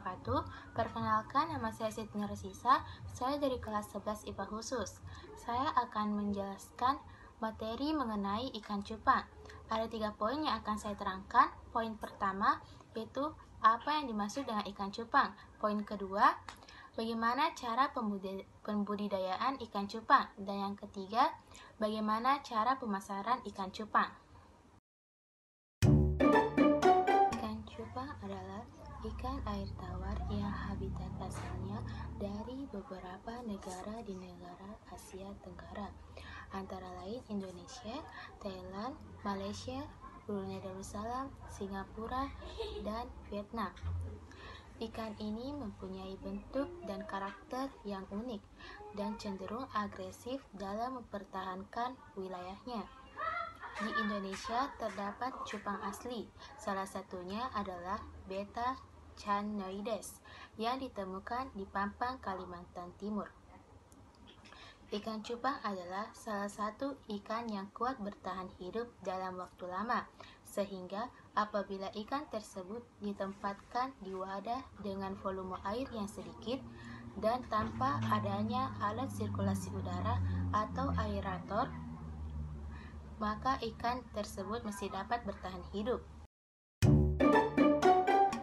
wabarakatuh. Perkenalkan, nama saya Siti Nursisa. Saya dari kelas 11 IPA khusus. Saya akan menjelaskan materi mengenai ikan cupang. Ada 3 poin yang akan saya terangkan. Poin pertama yaitu apa yang dimaksud dengan ikan cupang. Poin kedua, bagaimana cara pembudidayaan ikan cupang. Dan yang ketiga, bagaimana cara pemasaran ikan cupang. Ikan cupang adalah ikan air tawar yang habitat asalnya dari beberapa negara di negara Asia Tenggara, antara lain Indonesia, Thailand, Malaysia, Brunei Darussalam, Singapura, dan Vietnam. Ikan ini mempunyai bentuk dan karakter yang unik dan cenderung agresif dalam mempertahankan wilayahnya. Di Indonesia terdapat cupang asli, salah satunya adalah Betta chanoides yang ditemukan di Pampang, Kalimantan Timur. Ikan cupang adalah salah satu ikan yang kuat bertahan hidup dalam waktu lama, sehingga apabila ikan tersebut ditempatkan di wadah dengan volume air yang sedikit dan tanpa adanya alat sirkulasi udara atau aerator, maka ikan tersebut masih dapat bertahan hidup.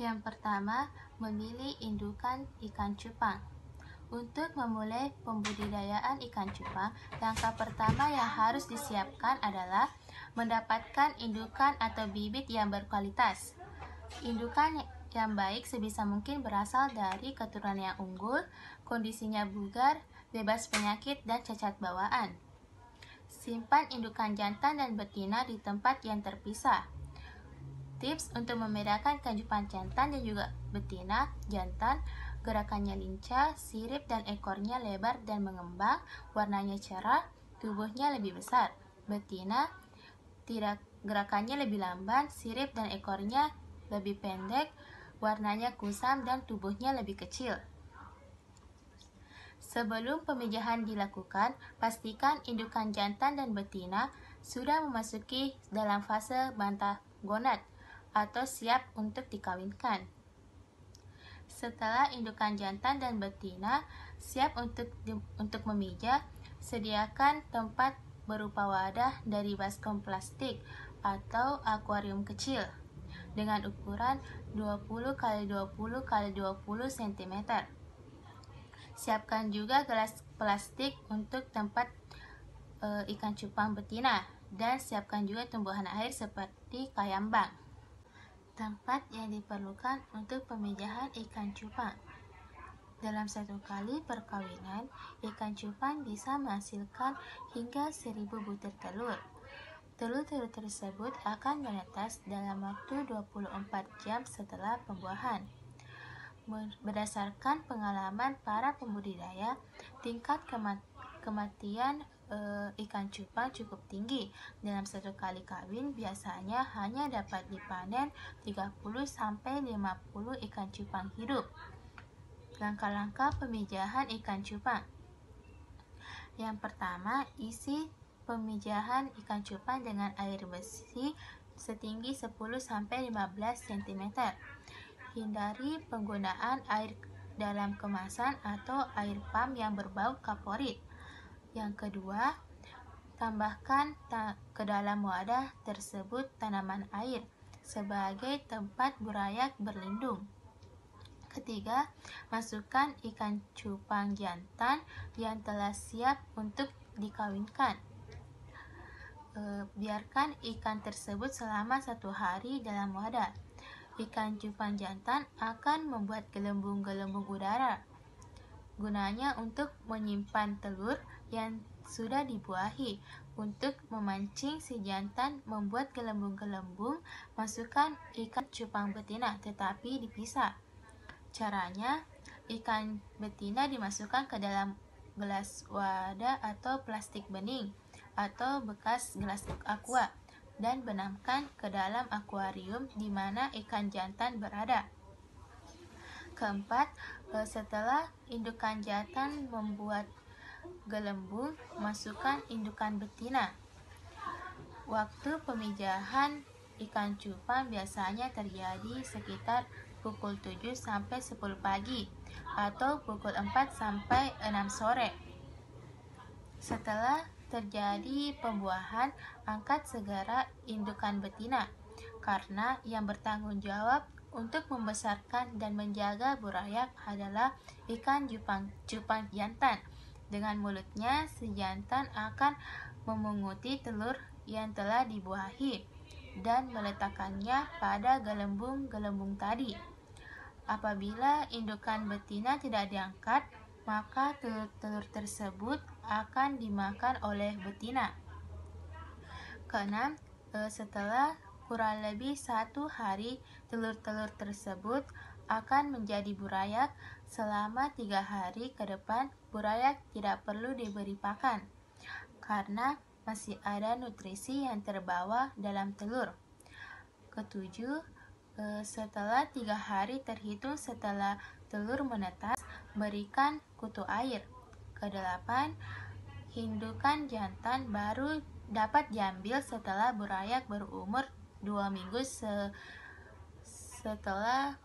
Yang pertama, memilih indukan ikan cupang. Untuk memulai pembudidayaan ikan cupang, langkah pertama yang harus disiapkan adalah mendapatkan indukan atau bibit yang berkualitas. Indukan yang baik sebisa mungkin berasal dari keturunan yang unggul, kondisinya bugar, bebas penyakit, dan cacat bawaan. Simpan indukan jantan dan betina di tempat yang terpisah. Tips untuk membedakan ikan cupang jantan dan juga betina. Jantan, gerakannya lincah, sirip dan ekornya lebar dan mengembang, warnanya cerah, tubuhnya lebih besar. Betina, gerakannya lebih lamban, sirip dan ekornya lebih pendek, warnanya kusam dan tubuhnya lebih kecil. Sebelum pemijahan dilakukan, pastikan indukan jantan dan betina sudah memasuki dalam fase bantah gonad atau siap untuk dikawinkan. Setelah indukan jantan dan betina siap untuk memijah, sediakan tempat berupa wadah dari baskom plastik atau akuarium kecil dengan ukuran 20 x 20 x 20 cm. Siapkan juga gelas plastik untuk tempat ikan cupang betina dan siapkan juga tumbuhan air seperti kayambang. Tempat yang diperlukan untuk pemijahan ikan cupang. Dalam satu kali perkawinan, ikan cupang bisa menghasilkan hingga 1000 butir telur. Telur-telur tersebut akan menetas dalam waktu 24 jam setelah pembuahan. Berdasarkan pengalaman para pembudidaya, tingkat kematian ikan cupang cukup tinggi. Dalam satu kali kawin biasanya hanya dapat dipanen 30-50 ikan cupang hidup. Langkah-langkah pemijahan ikan cupang. Yang pertama, isi pemijahan ikan cupang dengan air bersih setinggi 10-15 cm. Hindari penggunaan air dalam kemasan atau air pam yang berbau kaporit. Yang kedua, tambahkan ke dalam wadah tersebut tanaman air sebagai tempat burayak berlindung. Ketiga, masukkan ikan cupang jantan yang telah siap untuk dikawinkan. Biarkan ikan tersebut selama 1 hari dalam wadah. Ikan cupang jantan akan membuat gelembung-gelembung udara. Gunanya untuk menyimpan telur yang sudah dibuahi. Untuk memancing si jantan membuat gelembung-gelembung, masukkan ikan cupang betina tetapi dipisah. Caranya, ikan betina dimasukkan ke dalam gelas wadah atau plastik bening atau bekas gelas aqua dan benamkan ke dalam akuarium di mana ikan jantan berada. Keempat, setelah indukan jantan membuat gelembung, masukkan indukan betina. Waktu pemijahan ikan cupang biasanya terjadi sekitar pukul 7 sampai 10 pagi atau pukul 4 sampai 6 sore. Setelah terjadi pembuahan, angkat segera indukan betina, karena yang bertanggung jawab untuk membesarkan dan menjaga burayak adalah ikan cupang jantan. Dengan mulutnya, si jantan akan memunguti telur yang telah dibuahi dan meletakkannya pada gelembung-gelembung tadi. Apabila indukan betina tidak diangkat, maka telur-telur tersebut akan dimakan oleh betina. Keenam, setelah kurang lebih 1 hari, telur-telur tersebut akan menjadi burayak. Selama 3 hari ke depan, burayak tidak perlu diberi pakan, karena masih ada nutrisi yang terbawa dalam telur. Ketujuh, setelah 3 hari terhitung setelah telur menetas, berikan kutu air. Kedelapan, indukan jantan baru dapat diambil setelah burayak berumur 2 minggu setelah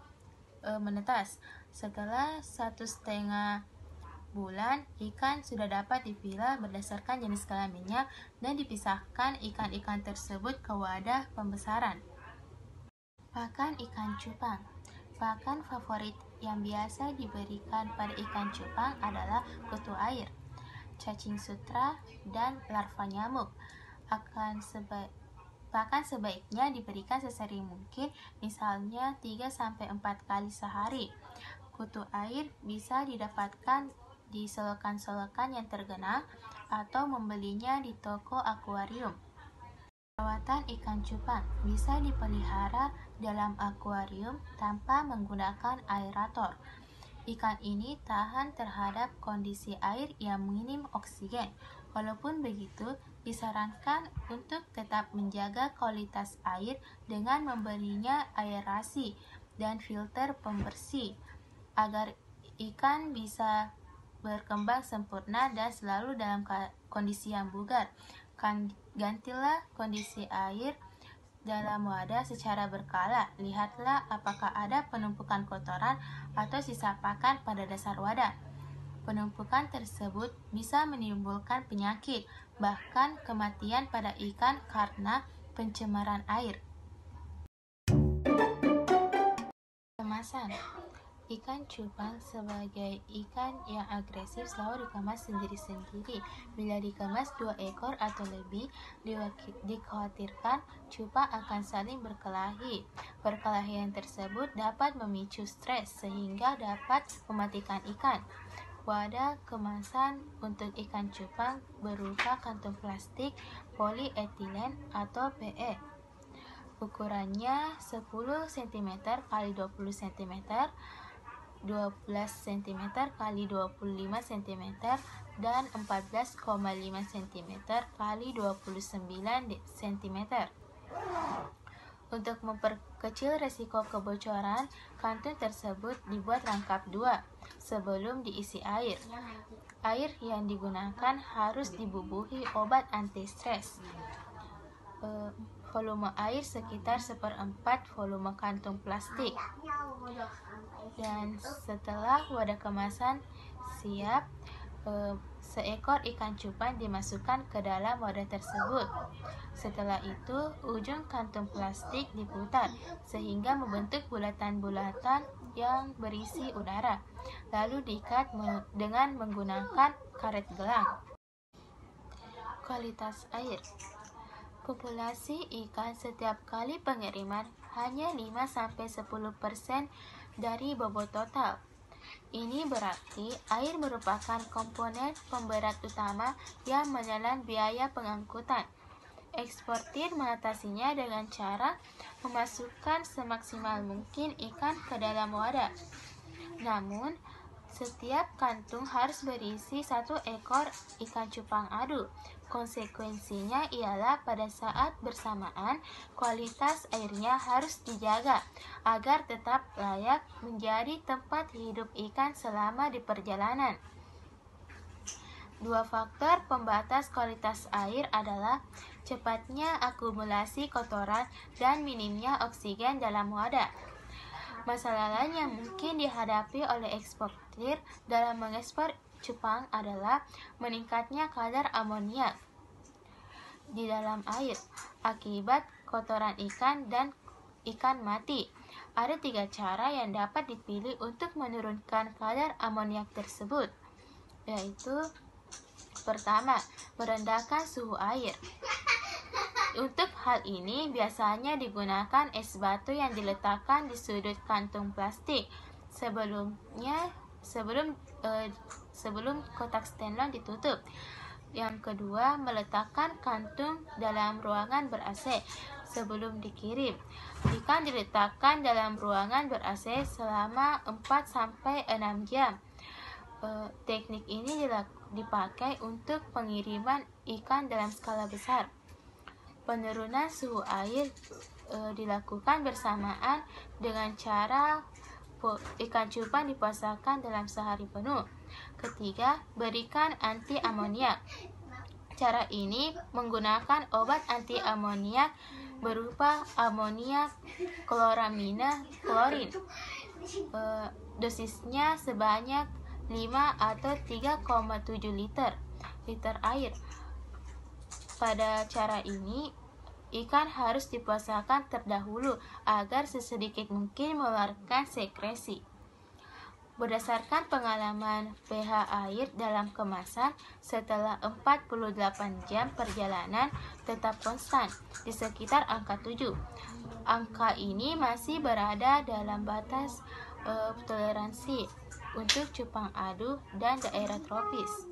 menetas. Setelah 1,5 bulan, ikan sudah dapat dipilah berdasarkan jenis kelaminnya dan dipisahkan ikan-ikan tersebut ke wadah pembesaran. Pakan ikan cupang. Pakan favorit yang biasa diberikan pada ikan cupang adalah kutu air, cacing sutra, dan larva nyamuk. Pakan sebaiknya diberikan sesering mungkin, misalnya 3-4 kali sehari. Kutu air bisa didapatkan di selokan-selokan yang terkenal atau membelinya di toko akuarium. Perawatan ikan cupang bisa dipelihara dalam akuarium tanpa menggunakan aerator. Ikan ini tahan terhadap kondisi air yang minim oksigen. Walaupun begitu, disarankan untuk tetap menjaga kualitas air dengan memberinya aerasi dan filter pembersih agar ikan bisa berkembang sempurna dan selalu dalam kondisi yang bugar. Gantilah kondisi air dalam wadah secara berkala. Lihatlah apakah ada penumpukan kotoran atau sisa pakan pada dasar wadah. Penumpukan tersebut bisa menimbulkan penyakit, bahkan kematian pada ikan karena pencemaran air. Kemasan. Ikan cupang sebagai ikan yang agresif selalu dikemas sendiri-sendiri. Bila dikemas 2 ekor atau lebih, dikhawatirkan cupang akan saling berkelahi. Perkelahian tersebut dapat memicu stres sehingga dapat mematikan ikan. Wadah kemasan untuk ikan cupang berupa kantung plastik polietilen atau PE. Ukurannya 10 cm x 20 cm, 12 cm x 25 cm, dan 14,5 cm x 29 cm. Untuk memperkecil resiko kebocoran, kantung tersebut dibuat rangkap 2 sebelum diisi air. Air yang digunakan harus dibubuhi obat anti-stres. Volume air sekitar 1/4 volume kantung plastik. Dan setelah wadah kemasan siap, seekor ikan cupang dimasukkan ke dalam wadah tersebut. Setelah itu, ujung kantung plastik diputar sehingga membentuk bulatan-bulatan yang berisi udara, lalu diikat dengan menggunakan karet gelang. Kualitas air. Populasi ikan setiap kali pengiriman hanya 5-10% dari bobot total. Ini berarti air merupakan komponen pemberat utama yang menelan biaya pengangkutan. Eksportir mengatasinya dengan cara memasukkan semaksimal mungkin ikan ke dalam wadah. Namun, setiap kantung harus berisi 1 ekor ikan cupang adu. Konsekuensinya ialah pada saat bersamaan, kualitas airnya harus dijaga agar tetap layak menjadi tempat hidup ikan selama di perjalanan. 2 faktor pembatas kualitas air adalah cepatnya akumulasi kotoran dan minimnya oksigen dalam wadah. Masalah lain yang mungkin dihadapi oleh eksportir dalam mengekspor cupang adalah meningkatnya kadar amoniak di dalam air akibat kotoran ikan dan ikan mati. Ada 3 cara yang dapat dipilih untuk menurunkan kadar amoniak tersebut, yaitu pertama, merendahkan suhu air. Untuk hal ini biasanya digunakan es batu yang diletakkan di sudut kantung plastik sebelum kotak stenlon ditutup. Yang kedua, meletakkan kantung dalam ruangan ber-AC sebelum dikirim. Ikan diletakkan dalam ruangan ber-AC selama 4-6 jam. Teknik ini dipakai untuk pengiriman ikan dalam skala besar. Penurunan suhu air dilakukan bersamaan dengan cara ikan cupang dipuasakan dalam sehari penuh. Ketiga, berikan anti amoniak. Cara ini menggunakan obat anti amoniak berupa amoniak kloramina klorin. Dosisnya sebanyak 5 atau 3,7 liter air. Pada cara ini, ikan harus dipuasakan terdahulu agar sesedikit mungkin mengeluarkan sekresi. Berdasarkan pengalaman, pH air dalam kemasan setelah 48 jam perjalanan tetap konstan di sekitar angka 7. Angka ini masih berada dalam batas toleransi untuk cupang adu dan daerah tropis.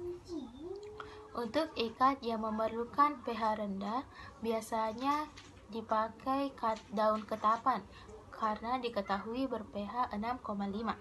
Untuk ikan yang memerlukan pH rendah, biasanya dipakai daun ketapan karena diketahui ber-pH 6,5.